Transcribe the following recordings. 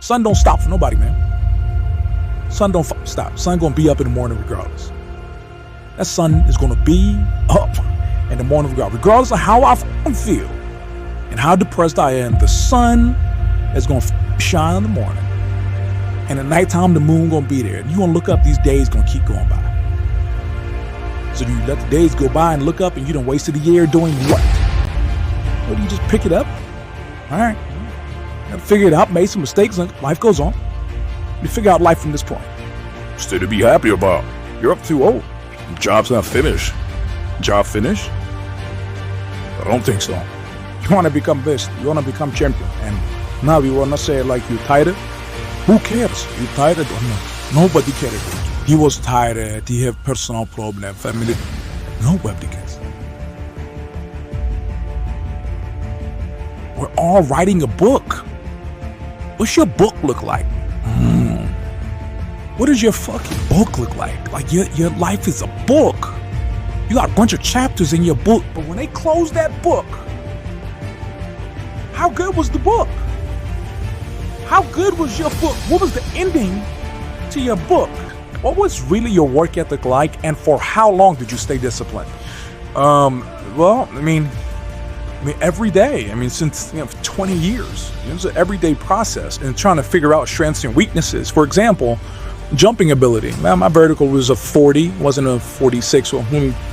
Sun don't stop for nobody, man. Sun don't stop. Sun gonna be up in the morning regardless. That sun is gonna be up in the morning regardless of how I feel and how depressed I am. The sun is gonna shine in the morning, and at nighttime the moon gonna be there. And you gonna look up, these days gonna keep going by. So you let the days go by and look up, and you done wasted a year doing what? Well, you just pick it up. All right, figure it out, made some mistakes, and life goes on. You figure out life from this point. Still to be happy about. You're up too old. Job's not finished. Job finished? I don't think so. You want to become best. You want to become champion. And now you want to say like you're tired? Who cares? You tired or not? Nobody cares. He was tired. He have personal problem, family. Nobody cares. We're all writing a book. What's your book look like? What does your fucking book look like? Like your life is a book. You got a bunch of chapters in your book, but when they close that book, how good was the book? How good was your book? What was the ending to your book? What was really your work ethic like, and for how long did you stay disciplined? Well, I mean, every day. I mean, since 20 years, it's an everyday process, and trying to figure out strengths and weaknesses. For example, jumping ability. Man, my vertical was a 40, wasn't a 46 or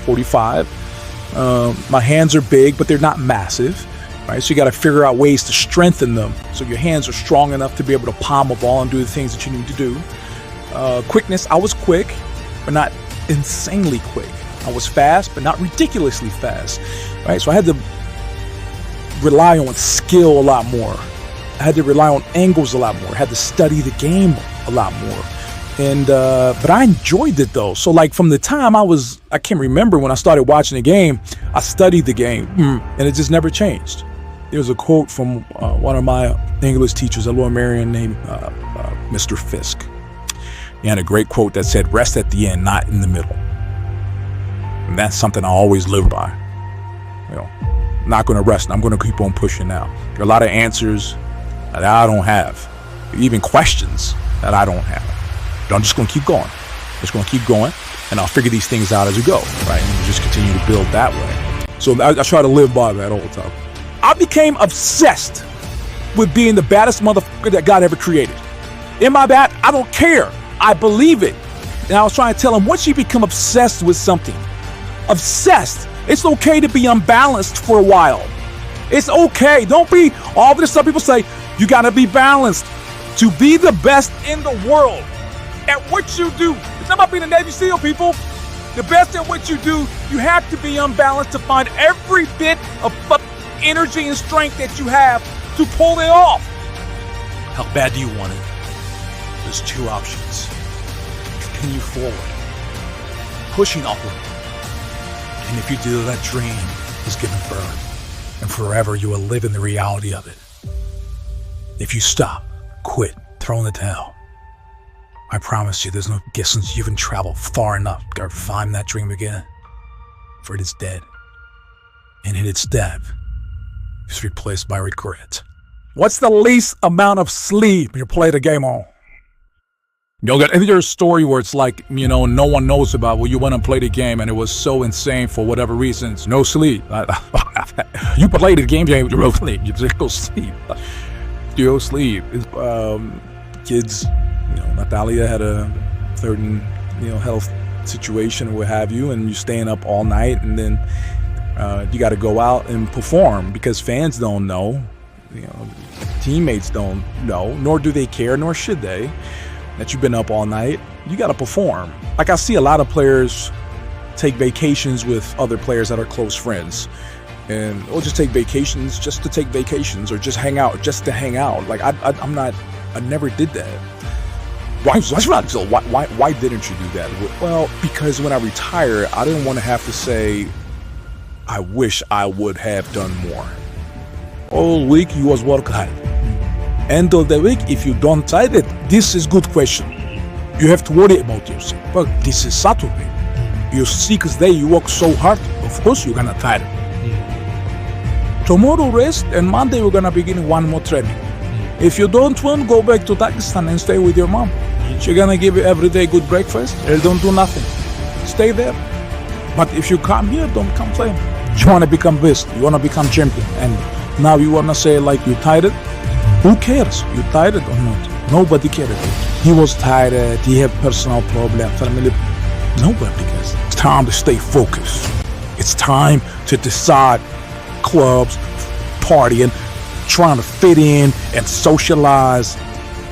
45. My hands are big, but they're not massive. Right, so you got to figure out ways to strengthen them so your hands are strong enough to be able to palm a ball and do the things that you need to do. Quickness, I was quick, but not insanely quick. I was fast, but not ridiculously fast. Right, so I had to rely on skill a lot more. I had to rely on angles a lot more. I had to study the game a lot more. And but I enjoyed it though. So like from the time I can't remember when I started watching the game, I studied the game, and it just never changed. There's a quote from one of my English teachers, a Lord Marion named Mr. Fisk. He had a great quote that said, "Rest at the end, not in the middle." And that's something I always live by. I'm not going to rest. I'm going to keep on pushing now. There are a lot of answers that I don't have, even questions that I don't have. But I'm just going to keep going. Just going to keep going, and I'll figure these things out as we go, right? And just continue to build that way. So I try to live by that all the time. I became obsessed with being the baddest motherfucker that God ever created. Am I bad? I don't care. I believe it. And I was trying to tell him, once you become obsessed with something, obsessed, it's okay to be unbalanced for a while. It's okay. Don't be all this stuff people say, you got to be balanced. To be the best in the world at what you do. It's not about being a Navy SEAL, people. The best at what you do, you have to be unbalanced to find every bit of energy and strength that you have to pull it off. How bad do you want it? There's two options. Continue forward, pushing upward. And if you do, that dream is given birth, and forever you will live in the reality of it. If you stop, quit, throw in the towel, I promise you there's no distance you can travel far enough to find that dream again, for it is dead. And in its death, it's replaced by regret. What's the least amount of sleep you play the game on? You'll get into your story where it's like, no one knows about, well, you went and played a game and it was so insane for whatever reasons. No sleep. You played the game, you don't sleep. You just go sleep. You go sleep. Kids, Natalia had a certain, health situation or what have you, and you're staying up all night, and then you got to go out and perform because fans don't know, teammates don't know, nor do they care, nor should they, that you've been up all night. You got to perform. Like I see a lot of players take vacations with other players that are close friends, and or just take vacations just to take vacations, or just hang out just to hang out. Like I never did that. Why didn't you do that? Well, because when I retire, I didn't want to have to say, I wish I would have done more. All week you was work hard. End of the week, if you don't try it, this is good question. You have to worry about yourself. But this is Saturday. Your 6th day, you work so hard. Of course you're gonna tire. Tomorrow rest, and Monday we're gonna begin one more training. If you don't win, go back to Pakistan and stay with your mom. She's gonna give you everyday good breakfast. And don't do nothing. Stay there. But if you come here, don't complain. You wanna become best. You wanna become champion. And now you wanna say like you tired? Who cares? You tired or not? Nobody cared. He was tired. He had personal problems. Family. Nobody cares. It's time to stay focused. It's time to decide clubs, partying, trying to fit in and socialize,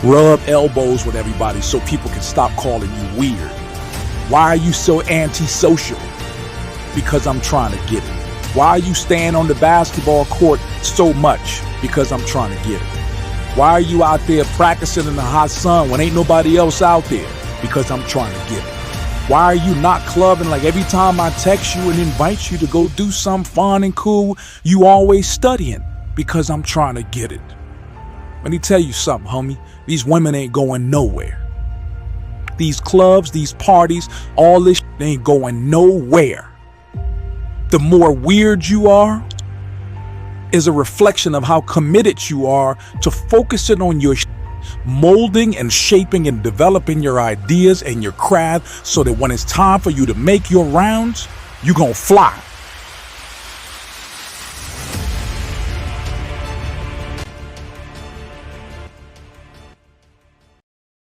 rub elbows with everybody so people can stop calling you weird. Why are you so antisocial? Because I'm trying to get it. Why are you staying on the basketball court so much? Because I'm trying to get it. Why are you out there practicing in the hot sun when ain't nobody else out there? Because I'm trying to get it. Why are you not clubbing? Like every time I text you and invite you to go do something fun and cool, you always studying. Because I'm trying to get it. Let me tell you something, homie. These women ain't going nowhere. These clubs, these parties, all this shit ain't going nowhere. The more weird you are is a reflection of how committed you are to focusing on your molding and shaping and developing your ideas and your craft so that when it's time for you to make your rounds, you're gonna fly.